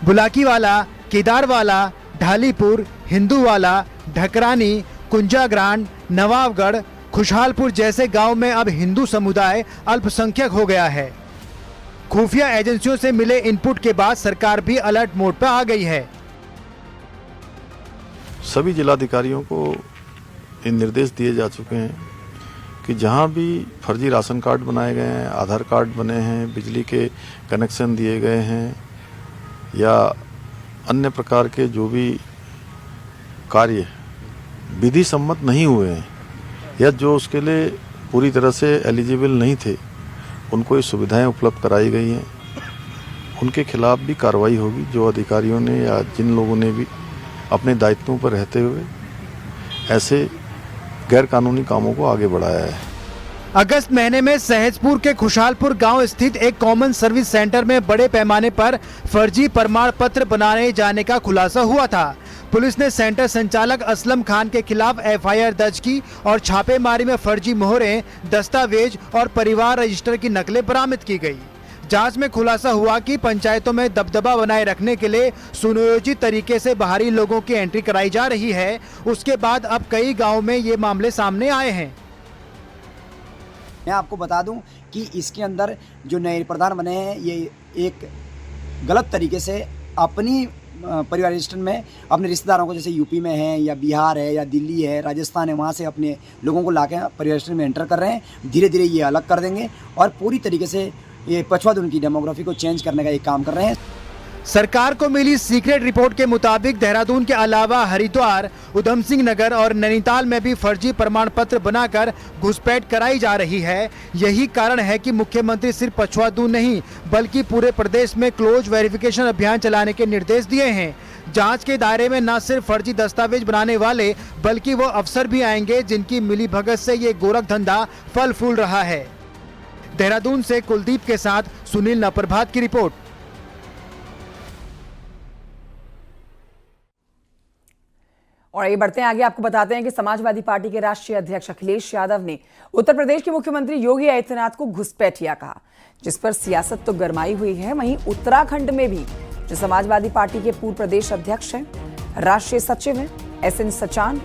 बुलाकीवाला, केदारवाला, ढालीपुर, हिंदूवाला, ढकरानी, कुंजाग्रांड, नवाबगढ़, खुशहालपुर जैसे गांव में अब हिंदू समुदाय अल्पसंख्यक हो गया है। खुफिया एजेंसियों से मिले इनपुट के बाद सरकार भी अलर्ट मोड पर आ गई है। सभी जिलाधिकारियों को ये निर्देश दिए जा चुके हैं कि जहां भी फर्जी राशन कार्ड बनाए गए हैं, आधार कार्ड बने हैं, बिजली के कनेक्शन दिए गए हैं या अन्य प्रकार के जो भी कार्य विधि सम्मत नहीं हुए हैं या जो उसके लिए पूरी तरह से एलिजिबल नहीं थे, उनको ये सुविधाएं उपलब्ध कराई गई हैं। उनके खिलाफ भी कार्रवाई होगी। जो अधिकारियों ने या जिन लोगों ने भी अपने दायित्वों पर रहते हुए ऐसे गैर कानूनी कामों को आगे बढ़ाया है। अगस्त महीने में सहजपुर के खुशहालपुर गांव स्थित एक कॉमन सर्विस सेंटर में बड़े पैमाने पर फर्जी प्रमाण पत्र बनाने जाने का खुलासा हुआ था। पुलिस ने सेंटर संचालक असलम खान के खिलाफ एफआईआर दर्ज की और छापेमारी में फर्जी मोहरें, दस्तावेज और परिवार रजिस्टर की नकलें बरामद की गई। जांच में खुलासा हुआ कि पंचायतों में दबदबा बनाए रखने के लिए सुनियोजित तरीके से बाहरी लोगों की एंट्री कराई जा रही है। उसके बाद अब कई गाँव में ये मामले सामने आए हैं। मैं आपको बता दूं कि इसके अंदर जो नए प्रधान बने हैं, ये एक गलत तरीके से अपनी परिवार रजिस्टर में अपने रिश्तेदारों को, जैसे यूपी में है या बिहार है या दिल्ली है, राजस्थान है, वहाँ से अपने लोगों को लाके परिवार रजिस्टर में एंटर कर रहे हैं। धीरे धीरे ये अलग कर देंगे और पूरी तरीके से ये पछुआ उनकी डेमोग्राफी को चेंज करने का एक काम कर रहे हैं। सरकार को मिली सीक्रेट रिपोर्ट के मुताबिक देहरादून के अलावा हरिद्वार, उधम सिंह नगर और नैनीताल में भी फर्जी प्रमाण पत्र बनाकर घुसपैठ कराई जा रही है। यही कारण है कि मुख्यमंत्री सिर्फ पछुआदून नहीं बल्कि पूरे प्रदेश में क्लोज वेरिफिकेशन अभियान चलाने के निर्देश दिए हैं। जांच के दायरे में न सिर्फ फर्जी दस्तावेज बनाने वाले बल्कि वो अफसर भी आएंगे जिनकी मिलीभगत से ये गोरख धंधा फल फूल रहा है। देहरादून से कुलदीप के साथ सुनील नप्रभात की रिपोर्ट। और ये बढ़ते हैं आगे, आपको बताते हैं कि समाजवादी पार्टी के राष्ट्रीय अध्यक्ष अखिलेश यादव ने उत्तर प्रदेश के मुख्यमंत्री योगी आदित्यनाथ को घुसपैठिया कहा, जिस पर सियासत तो गरमाई हुई है। वहीं उत्तराखंड में भी जो समाजवादी पार्टी के पूर्व प्रदेश अध्यक्ष हैं, राष्ट्रीय सचिव हैं SN सचान,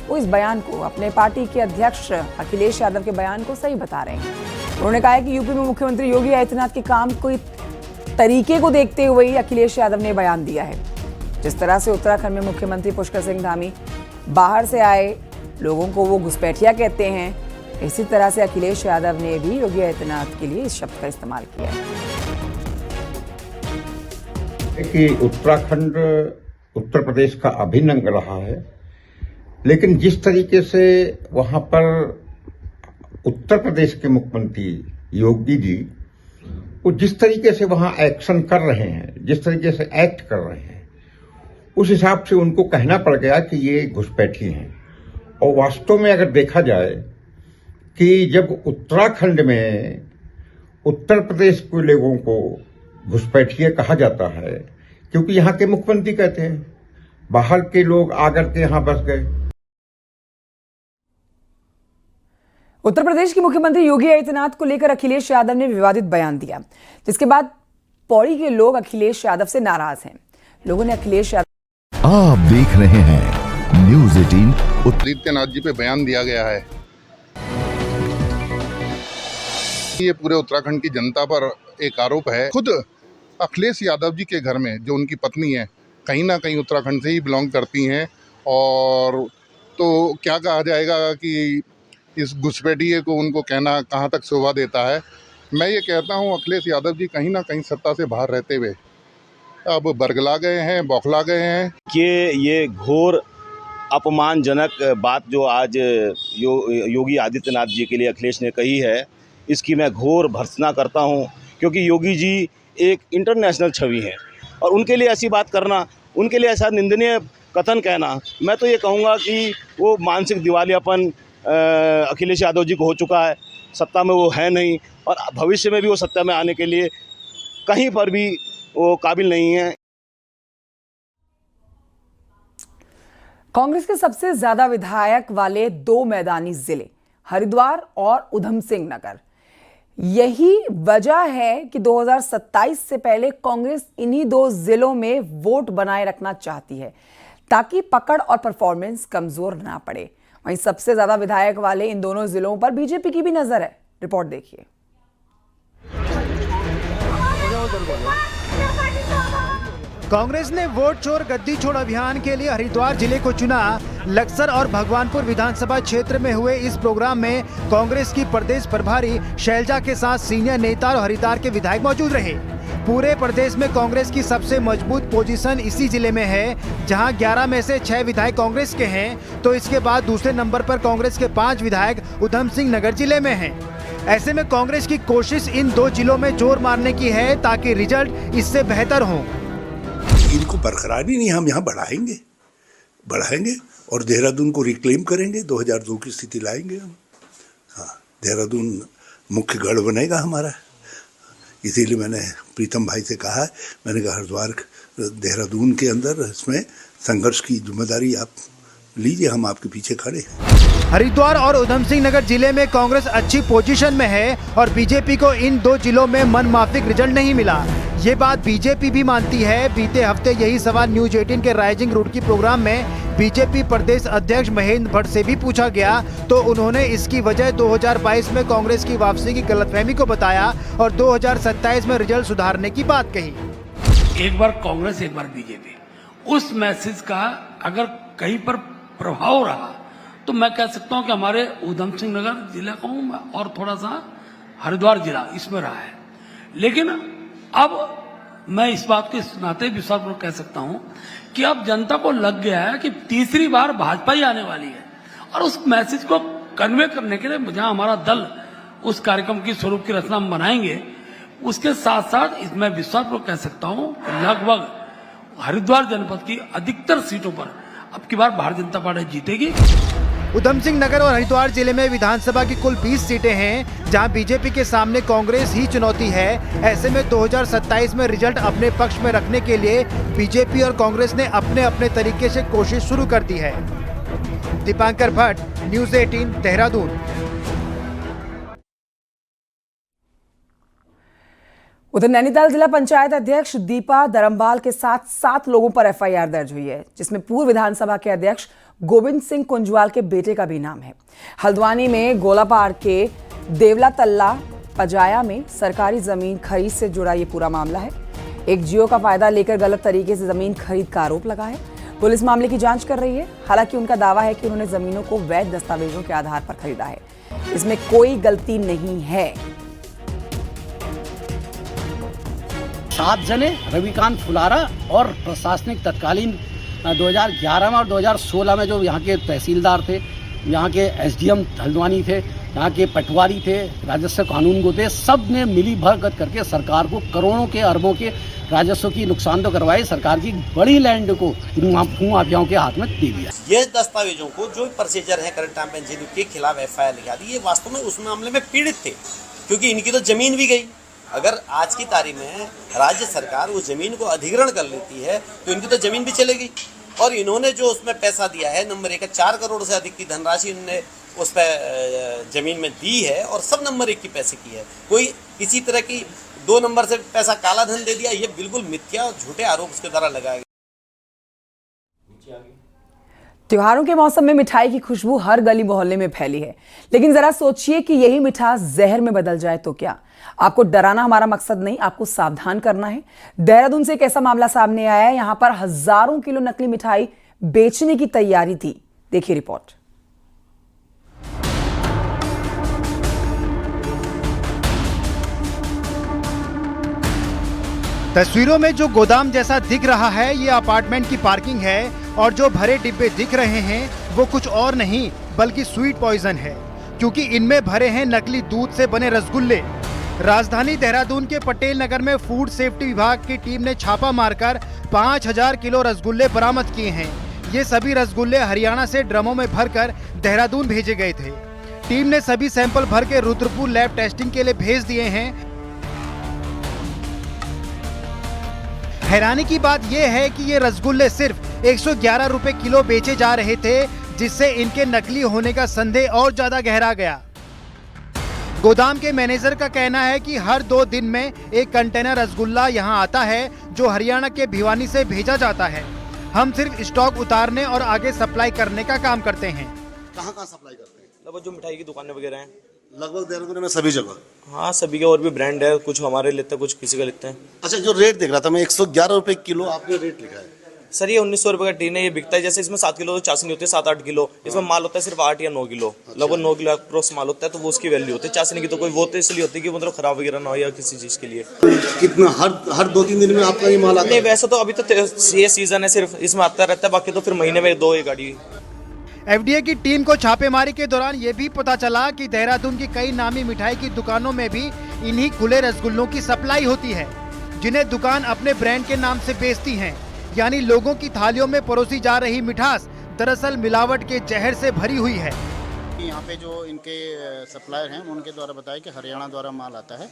वो इस बयान को, अपने पार्टी के अध्यक्ष अखिलेश यादव के बयान को सही बता रहे हैं। उन्होंने कहा है कि यूपी में मुख्यमंत्री योगी आदित्यनाथ के काम को तरीके को देखते हुए ही अखिलेश यादव ने बयान दिया है। जिस तरह से उत्तराखंड में मुख्यमंत्री पुष्कर सिंह धामी बाहर से आए लोगों को वो घुसपैठिया कहते हैं, इसी तरह से अखिलेश यादव ने भी योगी आदित्यनाथ के लिए इस शब्द का इस्तेमाल किया है। कि उत्तराखंड उत्तर प्रदेश का अभिन्न अंग रहा है, लेकिन जिस तरीके से वहां पर उत्तर प्रदेश के मुख्यमंत्री योगी जी वो जिस तरीके से वहां एक्शन कर रहे हैं, जिस तरीके से एक्ट कर रहे हैं, उस हिसाब से उनको कहना पड़ गया कि ये घुसपैठी हैं। और वास्तव में अगर देखा जाए कि जब उत्तराखंड में उत्तर प्रदेश के लोगों को घुसपैठिए कहा जाता है, क्योंकि यहाँ के मुख्यमंत्री कहते हैं, बाहर के लोग आकर के यहाँ बस गए। उत्तर प्रदेश के मुख्यमंत्री योगी आदित्यनाथ को लेकर अखिलेश यादव ने विवादित बयान दिया, जिसके बाद पौड़ी के लोग अखिलेश यादव से नाराज हैं। लोगों ने अखिलेश यादव। आप देख रहे हैं न्यूज़ 18। आदित्यनाथ जी पे बयान दिया गया है, ये पूरे उत्तराखंड की जनता पर एक आरोप है। खुद अखिलेश यादव जी के घर में जो उनकी पत्नी है, कहीं ना कहीं उत्तराखंड से ही बिलोंग करती हैं, और तो क्या कहा जाएगा कि इस घुसपैठिए को उनको कहना कहाँ तक शोभा देता है। मैं ये कहता हूँ अखिलेश यादव जी कहीं ना कहीं सत्ता से बाहर रहते हुए अब बरगला गए हैं, बौखला गए हैं। कि ये घोर अपमानजनक बात जो आज योगी आदित्यनाथ जी के लिए अखिलेश ने कही है, इसकी मैं घोर भर्त्सना करता हूं, क्योंकि योगी जी एक इंटरनेशनल छवि हैं और उनके लिए ऐसी बात करना, उनके लिए ऐसा निंदनीय कथन कहना, मैं तो ये कहूँगा कि वो मानसिक दिवालियापन अखिलेश यादव जी को हो चुका है। सत्ता में वो है नहीं और भविष्य में भी वो सत्ता में आने के लिए कहीं पर भी वो काबिल नहीं है। कांग्रेस के सबसे ज्यादा विधायक वाले 2 मैदानी जिले हरिद्वार और उधम सिंह नगर, यही वजह है कि 2027 से पहले कांग्रेस इन्हीं 2 जिलों में वोट बनाए रखना चाहती है ताकि पकड़ और परफॉर्मेंस कमजोर ना पड़े। वहीं सबसे ज्यादा विधायक वाले इन दोनों जिलों पर बीजेपी की भी नजर है। रिपोर्ट देखिए। कांग्रेस ने वोट चोर गद्दी छोड़ अभियान के लिए हरिद्वार जिले को चुना। लक्सर और भगवानपुर विधानसभा क्षेत्र में हुए इस प्रोग्राम में कांग्रेस की प्रदेश प्रभारी शैलजा के साथ सीनियर नेता और हरिद्वार के विधायक मौजूद रहे। पूरे प्रदेश में कांग्रेस की सबसे मजबूत पोजीशन इसी जिले में है, जहां 11 में से 6 विधायक कांग्रेस के हैं, तो इसके बाद दूसरे नंबर पर कांग्रेस के 5 विधायक उधम सिंह नगर जिले में हैं। ऐसे में कांग्रेस की कोशिश इन 2 जिलों में जोर मारने की है ताकि रिजल्ट इससे बेहतर हो। इनको बरकरार ही नहीं, हम यहाँ बढ़ाएंगे और देहरादून को रिक्लेम करेंगे, 2002 की स्थिति लाएंगे हम। हाँ, देहरादून मुख्य गढ़ बनेगा हमारा। इसीलिए मैंने प्रीतम भाई से कहा है, मैंने कहा हरिद्वार देहरादून के अंदर इसमें संघर्ष की जिम्मेदारी आप लीजिए, हम आपके पीछे खड़े हैं। हरिद्वार और उधम सिंह नगर जिले में कांग्रेस अच्छी पोजीशन में है और बीजेपी को इन 2 जिलों में मनमाफिक रिजल्ट नहीं मिला। ये बात बीजेपी भी मानती है। बीते हफ्ते यही सवाल न्यूज 18 के राइजिंग रुड़की प्रोग्राम में बीजेपी प्रदेश अध्यक्ष महेंद्र भट्ट से भी पूछा गया, तो उन्होंने इसकी वजह 2022 में कांग्रेस की वापसी की गलतफहमी को बताया और 2027 में रिजल्ट सुधारने की बात कही। एक बार कांग्रेस एक बार बीजेपी, उस मैसेज का अगर कहीं पर प्रभाव रहा तो मैं कह सकता हूं कि हमारे उधम सिंह नगर जिला का और थोड़ा सा हरिद्वार जिला इसमें रहा है। लेकिन अब मैं इस बात के नाते विश्वासपूर्वक कह सकता हूं कि अब जनता को लग गया है कि तीसरी बार भाजपा ही आने वाली है, और उस मैसेज को कन्वे करने के लिए जहां हमारा दल उस कार्यक्रम की स्वरूप की रचना हम बनाएंगे, उसके साथ साथ इसमें विश्वासपूर्वक कह सकता हूं कि लगभग हरिद्वार जनपद की अधिकतर सीटों पर अब की बार भारतीय जनता पार्टी जीतेगी। उधम सिंह नगर और हरिद्वार जिले में विधानसभा की कुल 20 सीटें हैं, जहां बीजेपी के सामने कांग्रेस ही चुनौती है। ऐसे में 2027 में रिजल्ट अपने पक्ष में रखने के लिए बीजेपी और कांग्रेस ने अपने अपने तरीके से कोशिश शुरू कर दी है। दीपांकर भट्ट, न्यूज 18, देहरादून। उधर नैनीताल जिला पंचायत अध्यक्ष दीपा धर्मपाल के साथ 7 लोगों पर एफआईआर दर्ज हुई है, जिसमें पूर्व विधानसभा के अध्यक्ष गोविंद सिंह कुंजवाल के बेटे का भी नाम है। हल्द्वानी में गोलापार के देवला तल्ला पजाया में सरकारी जमीन खरीद से जुड़ा ये पूरा मामला है। एक जियो का फायदा लेकर गलत तरीके से जमीन खरीद का आरोप लगा है। पुलिस मामले की जांच कर रही है। हालांकि उनका दावा है कि उन्होंने जमीनों को वैध दस्तावेजों के आधार पर खरीदा है, इसमें कोई गलती नहीं है। 7 जने रविकांत फुलारा और प्रशासनिक तत्कालीन 2011 में और 2016 में जो यहाँ के तहसीलदार थे, यहाँ के एसडीएम हल्द्वानी थे, यहाँ के पटवारी थे, राजस्व कानूनगो थे, सब ने मिली भगत करके सरकार को करोड़ों के अरबों के राजस्व की नुकसान तो करवाए, सरकार की बड़ी लैंड को माफियाओं के हाथ में दे दिया। ये दस्तावेजों को जो प्रोसीजर है करंट टाइम में के खिलाफ एफआईआर लिखा दी, ये वास्तव में उस मामले में पीड़ित थे, क्योंकि इनकी तो जमीन भी गई। अगर आज की तारीख में राज्य सरकार उस जमीन को अधिग्रहण कर लेती है तो इनकी तो जमीन भी चलेगी। और इन्होंने जो उसमें पैसा दिया है, नंबर 1 4 करोड़ से अधिक की धनराशि इन्होंने उस पर जमीन में दी है और सब नंबर 1 की पैसे की है। कोई किसी तरह की 2 नंबर से पैसा काला धन दे दिया, ये बिल्कुल मिथ्या और झूठे आरोप उसके द्वारा लगाए गए। त्योहारों के मौसम में मिठाई की खुशबू हर गली मोहल्ले में फैली है, लेकिन जरा सोचिए कि यही मिठास जहर में बदल जाए तो क्या। आपको डराना हमारा मकसद नहीं, आपको सावधान करना है। देहरादून से एक ऐसा मामला सामने आया है, यहां पर हजारों किलो नकली मिठाई बेचने की तैयारी थी। देखिए रिपोर्ट। तस्वीरों में जो गोदाम जैसा दिख रहा है, ये अपार्टमेंट की पार्किंग है और जो भरे डिब्बे दिख रहे हैं वो कुछ और नहीं बल्कि स्वीट पॉइजन है, क्योंकि इनमें भरे हैं नकली दूध से बने रसगुल्ले। राजधानी देहरादून के पटेल नगर में फूड सेफ्टी विभाग की टीम ने छापा मारकर 5000 किलो रसगुल्ले बरामद किए हैं। ये सभी रसगुल्ले हरियाणा से ड्रमों में भरकर देहरादून भेजे गए थे। टीम ने सभी सैंपल भर के रुद्रपुर लैब टेस्टिंग के लिए भेज दिए हैं। हैरानी की बात यह है कि ये रसगुल्ले सिर्फ 111 रुपए किलो बेचे जा रहे थे, जिससे इनके नकली होने का संदेह और ज्यादा गहरा गया। गोदाम के मैनेजर का कहना है कि हर 2 दिन में एक कंटेनर रसगुल्ला यहां आता है जो हरियाणा के भिवानी से भेजा जाता है। हम सिर्फ स्टॉक उतारने और आगे सप्लाई करने का काम करते हैं। कहाँ सप्लाई करते हैं? लगभग जो मिठाई की दुकानें वगैरह हैं, लगभग देहरादून में सभी जगह। हाँ, सभी के और भी ब्रांड है, कुछ हमारे लेते हैं, कुछ किसी का लेते हैं। अच्छा, जो रेट देख रहा था मैं 111 रुपए किलो आपने रेट लिखा है। सर ये 1900 रुपये का टीन है, ये बिकता है। जैसे इसमें 7 किलो तो चाशनी होती है, 7-8 किलो। इसमें माल होता है सिर्फ 8 या 9 किलो, लगभग 9 किलो अप्रोक्स माल होता है, तो वो उसकी वैल्यू होती है। चाशनी की तो कोई वो तो इसलिए होती है कि मतलब खराब वगैरह ना हो या किसी चीज़ के लिए। कितना हर 2-3 दिन में आपका ये माल आता है? नहीं, वैसे तो अभी तो ये सीजन है, सिर्फ इसमें आता रहता है, बाकी तो फिर महीने में 2 गाड़ी। एफडीए की टीम को छापेमारी के दौरान ये भी पता चला कि देहरादून की कई नामी मिठाई की दुकानों में भी इन्हीं खुले रसगुल्लों की सप्लाई होती है, जिन्हें दुकान अपने ब्रांड के नाम से बेचती हैं। यानी लोगों की थालियों में परोसी जा रही मिठास दरअसल मिलावट के जहर से भरी हुई है। यहाँ पे जो इनके सप्लायर हैं उनके द्वारा बताया कि हरियाणा द्वारा माल आता है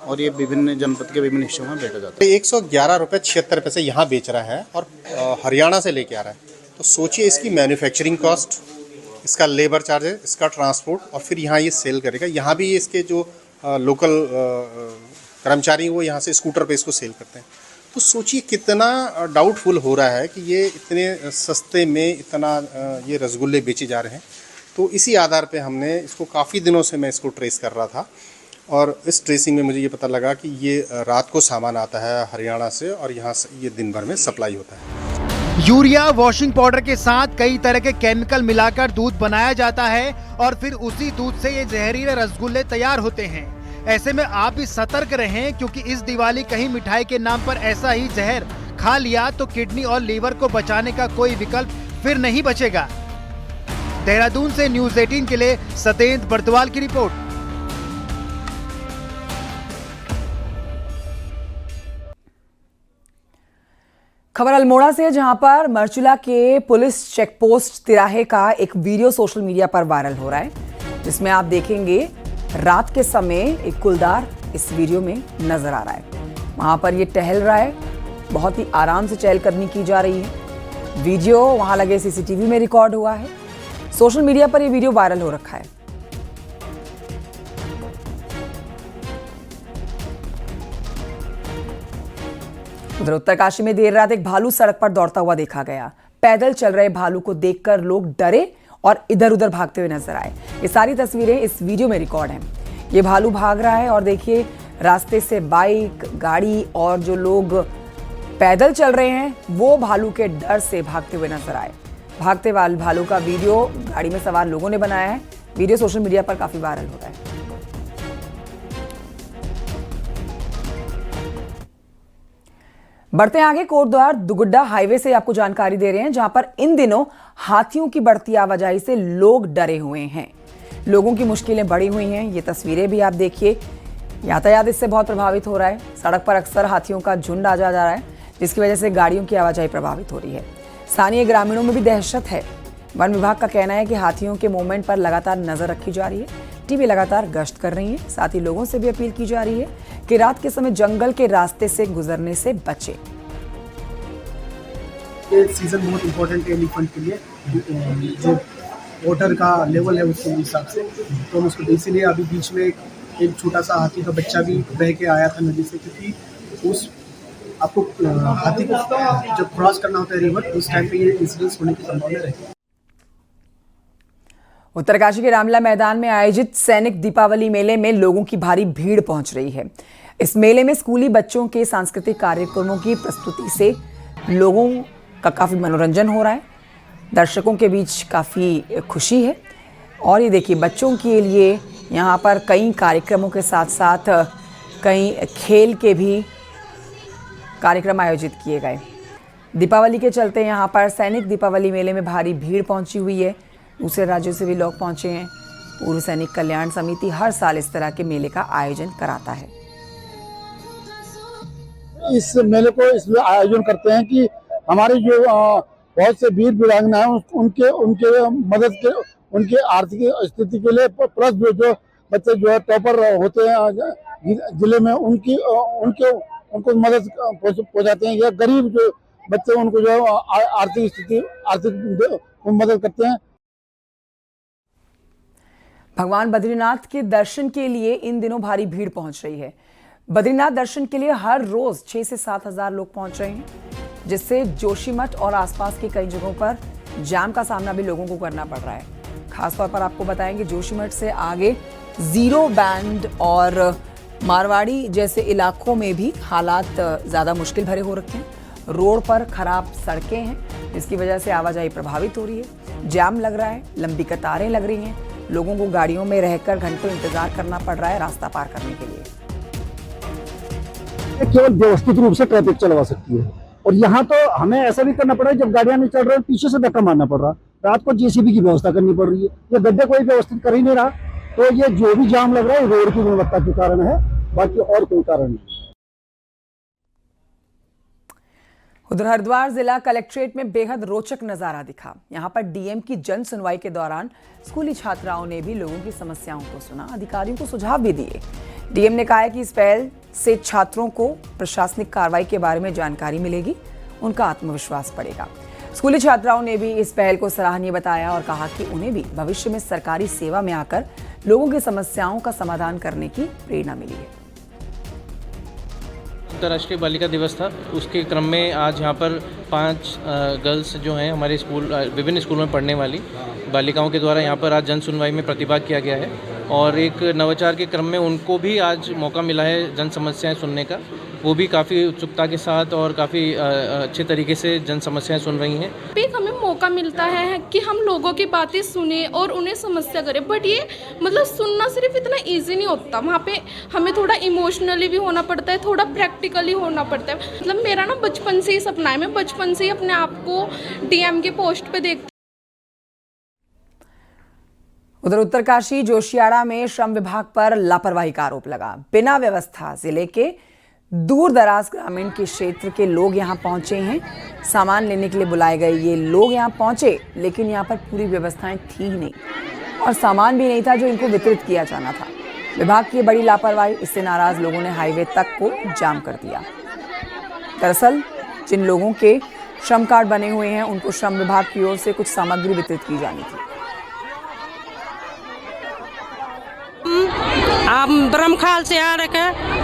और ये विभिन्न जनपद के विभिन्न हिस्सों में बेचा जाता है। 111 रुपये 76 पैसे यहाँ बेच रहा है और हरियाणा से लेके आ रहा है। तो सोचिए इसकी मैन्युफैक्चरिंग कॉस्ट, इसका लेबर चार्जेस, इसका ट्रांसपोर्ट, और फिर यहाँ ये सेल करेगा। यहाँ भी इसके जो लोकल कर्मचारी वो यहाँ से स्कूटर पे इसको सेल करते हैं। तो सोचिए कितना डाउटफुल हो रहा है कि ये इतने सस्ते में इतना ये रसगुल्ले बेचे जा रहे हैं। तो इसी आधार पे हमने इसको काफ़ी दिनों से मैं इसको ट्रेस कर रहा था, और इस ट्रेसिंग में मुझे ये पता लगा कि ये रात को सामान आता है हरियाणा से और यहाँ से ये दिन भर में सप्लाई होता है। यूरिया, वॉशिंग पाउडर के साथ कई तरह के केमिकल मिलाकर दूध बनाया जाता है और फिर उसी दूध से ये जहरीले रसगुल्ले तैयार होते हैं। ऐसे में आप भी सतर्क रहें, क्योंकि इस दिवाली कहीं मिठाई के नाम पर ऐसा ही जहर खा लिया तो किडनी और लीवर को बचाने का कोई विकल्प फिर नहीं बचेगा। देहरादून से न्यूज़ 18 के लिए सतेंद्र बर्दवाल की रिपोर्ट। खबर अल्मोड़ा से, जहां पर मरचुला के पुलिस चेकपोस्ट तिराहे का एक वीडियो सोशल मीडिया पर वायरल हो रहा है, जिसमें आप देखेंगे रात के समय एक कुलदार इस वीडियो में नजर आ रहा है। वहां पर ये टहल रहा है, बहुत ही आराम से चहलकदमी की जा रही है। वीडियो वहां लगे सीसीटीवी में रिकॉर्ड हुआ है। सोशल मीडिया पर ये वीडियो वायरल हो रखा है। उधर उत्तरकाशी में देर रात एक भालू सड़क पर दौड़ता हुआ देखा गया। पैदल चल रहे भालू को देखकर लोग डरे और इधर उधर भागते हुए नजर आए। ये सारी तस्वीरें इस वीडियो में रिकॉर्ड हैं। ये भालू भाग रहा है और देखिए रास्ते से बाइक, गाड़ी और जो लोग पैदल चल रहे हैं वो भालू के डर से भागते हुए नजर आए। भागते वाले भालू का वीडियो गाड़ी में सवार लोगों ने बनाया है। वीडियो सोशल मीडिया पर काफी वायरल हो रहा है। बढ़ते आगे, कोटद्वार दुगुड्डा हाईवे से आपको जानकारी दे रहे हैं, जहां पर इन दिनों हाथियों की बढ़ती आवाजाही से लोग डरे हुए हैं। लोगों की मुश्किलें बढ़ी हुई हैं। ये तस्वीरें भी आप देखिए, यातायात इससे बहुत प्रभावित हो रहा है। सड़क पर अक्सर हाथियों का झुंड आ जा रहा है, जिसकी वजह से गाड़ियों की आवाजाही प्रभावित हो रही है। स्थानीय ग्रामीणों में भी दहशत है। वन विभाग का कहना है कि हाथियों के मूवमेंट पर लगातार नजर रखी जा रही है। टीमें लगातार गश्त कर रही हैं। साथ ही लोगों से भी अपील की जा रही है कि रात के समय जंगल के रास्ते से गुजरने से बचें। ये सीजन बहुत इम्पोर्टेंट है एलिफेंट के लिए, जो वाटर का लेवल है उसके हिसाब से। तो हम उसको इसीलिए अभी बीच में एक छोटा सा हाथी का बच्चा भी बह के आया था नदी से, क्योंकि उस आपको हाथी को जब क्रॉस करना होता है रिवर, उस टाइम पे ये इंसिडेंस होने की संभावना रहती है। उत्तरकाशी के रामला मैदान में आयोजित सैनिक दीपावली मेले में लोगों की भारी भीड़ पहुंच रही है। इस मेले में स्कूली बच्चों के सांस्कृतिक कार्यक्रमों की प्रस्तुति से लोगों का काफ़ी मनोरंजन हो रहा है। दर्शकों के बीच काफ़ी खुशी है। और ये देखिए, बच्चों के लिए यहाँ पर कई कार्यक्रमों के साथ साथ कई खेल के भी कार्यक्रम आयोजित किए गए। दीपावली के चलते यहाँ पर सैनिक दीपावली मेले में भारी भीड़ पहुँची हुई है। दूसरे राज्यों से भी लोग पहुँचे हैं। पूर्व सैनिक कल्याण समिति हर साल इस तरह के मेले का आयोजन कराता है। इस मेले को इसलिए आयोजन करते हैं कि हमारे जो बहुत से वीर वीरांगना हैं उनके मदद के, उनके आर्थिक स्थिति के लिए, प्लस जो बच्चे जो है टॉपर होते हैं जिले में उनको मदद पहुंचाते हैं, या गरीब जो बच्चे उनको जो आर्थिक मदद करते हैं। भगवान बद्रीनाथ के दर्शन के लिए इन दिनों भारी भीड़ पहुंच रही है। बद्रीनाथ दर्शन के लिए हर रोज 6 से 7 हजार लोग पहुंच रहे हैं, जिससे जोशीमठ और आसपास की कई जगहों पर जाम का सामना भी लोगों को करना पड़ रहा है। खासतौर पर आपको बताएंगे जोशीमठ से आगे जीरो बैंड और मारवाड़ी जैसे इलाकों में भी हालात ज़्यादा मुश्किल भरे हो रखे हैं। रोड पर खराब सड़कें हैं, जिसकी वजह से आवाजाही प्रभावित हो रही है। जाम लग रहा है, लंबी कतारें लग रही हैं, लोगों को गाड़ियों में रहकर घंटों इंतजार करना पड़ रहा है रास्ता पार करने के लिए। केवल व्यवस्थित रूप से ट्रैफिक चलवा सकती है, और यहाँ तो हमें ऐसा भी करना पड़ रहा है, जब गाड़ियां नहीं चल रही पीछे से धक्का मारना पड़ रहा, रात को जेसीबी की व्यवस्था करनी पड़ रही है। ये गड्ढे कोई व्यवस्थित कर ही नहीं रहा, तो ये जो भी जाम लग रहा है रोड की गुणवत्ता के कारण है, बाकी और कोई कारण नहीं। उधर हरिद्वार जिला कलेक्ट्रेट में बेहद रोचक नजारा दिखा। यहां पर डीएम की जन सुनवाई के दौरान स्कूली छात्राओं ने भी लोगों की समस्याओं को सुना, अधिकारियों को सुझाव भी दिए। डीएम ने कहा है कि इस पहल से छात्रों को प्रशासनिक कार्रवाई के बारे में जानकारी मिलेगी, उनका आत्मविश्वास बढ़ेगा। स्कूली छात्राओं ने भी इस पहल को सराहनीय बताया और कहा कि उन्हें भी भविष्य में सरकारी सेवा में आकर लोगों की समस्याओं का समाधान करने की प्रेरणा मिली है। अंतर्राष्ट्रीय बालिका दिवस था, उसके क्रम में आज यहाँ पर 5 गर्ल्स जो हैं हमारे स्कूल विभिन्न स्कूलों में पढ़ने वाली बालिकाओं के द्वारा यहाँ पर आज जन सुनवाई में प्रतिभाग किया गया है, और एक नवाचार के क्रम में उनको भी आज मौका मिला है जन समस्याएं सुनने का। वो भी काफ़ी उत्सुकता के साथ और काफ़ी अच्छे तरीके से जन समस्याएं सुन रही हैं। एक हमें मौका मिलता है कि हम लोगों की बातें सुने और उन्हें समस्या करें, बट ये मतलब सुनना सिर्फ इतना इजी नहीं होता, वहाँ पे हमें थोड़ा इमोशनली भी होना पड़ता है, थोड़ा प्रैक्टिकली होना पड़ता है। मतलब मेरा ना बचपन से ही सपना है, मैं बचपन से ही अपने आप को डीएम के पोस्ट पे देखती। उधर उत्तरकाशी जोशियाड़ा में श्रम विभाग पर लापरवाही का आरोप लगा। बिना व्यवस्था जिले के दूर दराज ग्रामीण के क्षेत्र के लोग यहां पहुंचे हैं। सामान लेने के लिए बुलाए गए ये लोग यहां पहुंचे, लेकिन यहां पर पूरी व्यवस्थाएं थी ही नहीं और सामान भी नहीं था जो इनको वितरित किया जाना था। विभाग की बड़ी लापरवाही, इससे नाराज लोगों ने हाईवे तक को जाम कर दिया। दरअसल जिन लोगों के श्रम कार्ड बने हुए हैं उनको श्रम विभाग की ओर से कुछ सामग्री वितरित की जानी थी। आप ब्रह्मखाल से आ रखे,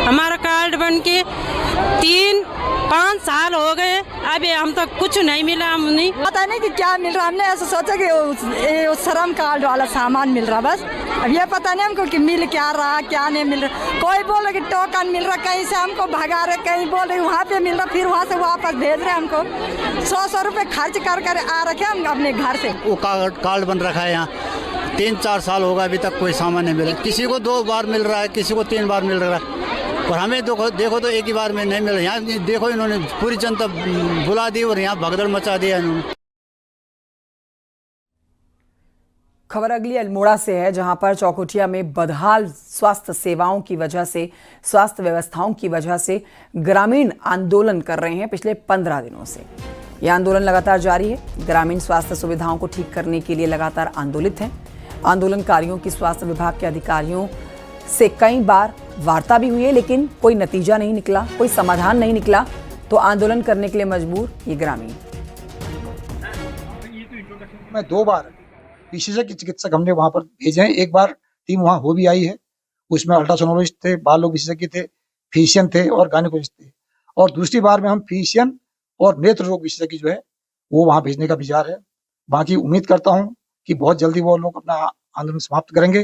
हमारा कार्ड बन के 3-5 साल हो गए, अभी हम तो कुछ नहीं मिला। हम नहीं पता नहीं कि क्या मिल रहा, हमने ऐसा सोचा कि श्रम कार्ड वाला सामान मिल रहा, बस अब ये पता नहीं हमको कि मिल क्या रहा क्या नहीं मिल रहा। कोई बोल रहा कि टोकन मिल रहा, कहीं से हमको भगा रहे, कहीं बोल रहे वहाँ पे मिल रहा, फिर वहाँ से वापस भेज रहे हमको। 100 रुपये खर्च कर आ रखे हम अपने घर से। वो कार्ड बन रखा है यहाँ, 3-4 साल होगा, अभी तक कोई सामान नहीं मिला। किसी को 2 बार मिल रहा है, किसी को 3 बार मिल रहा है, और हमें देखो तो एक ही बार में नहीं मिल रहा। यहाँ देखो इन्होंने पूरी जनता बुला दी और यहाँ भगदड़ मचा दिया इन्होंने। खबर अगली अल्मोड़ा से है, जहां पर चौकुटिया में बदहाल स्वास्थ्य सेवाओं की वजह से, स्वास्थ्य व्यवस्थाओं की वजह से ग्रामीण आंदोलन कर रहे हैं पिछले 15 दिनों से। यह आंदोलन लगातार जारी है। ग्रामीण स्वास्थ्य सुविधाओं को ठीक करने के लिए लगातार आंदोलित हैं। आंदोलनकारियों की स्वास्थ्य विभाग के अधिकारियों से कई बार वार्ता भी हुई है, लेकिन कोई नतीजा नहीं निकला, कोई समाधान नहीं निकला, तो आंदोलन करने के लिए मजबूर ये ग्रामीण। मैं 2 बार विशेषज्ञ चिकित्सक हमने वहां पर भेजे हैं। एक बार टीम वहां हो भी आई है, उसमें अल्ट्रासोनोलॉजिस्ट थे, बाल रोग विशेषज्ञ थे, फिजिशियन थे और गायनेकोलॉजिस्ट थे। और दूसरी बार में हम फिजिशियन और नेत्र रोग विशेषज्ञ जो है वो वहां भेजने का विचार है। बाकी उम्मीद करता हूं कि बहुत जल्दी वो लोग अपना आंदोलन समाप्त करेंगे।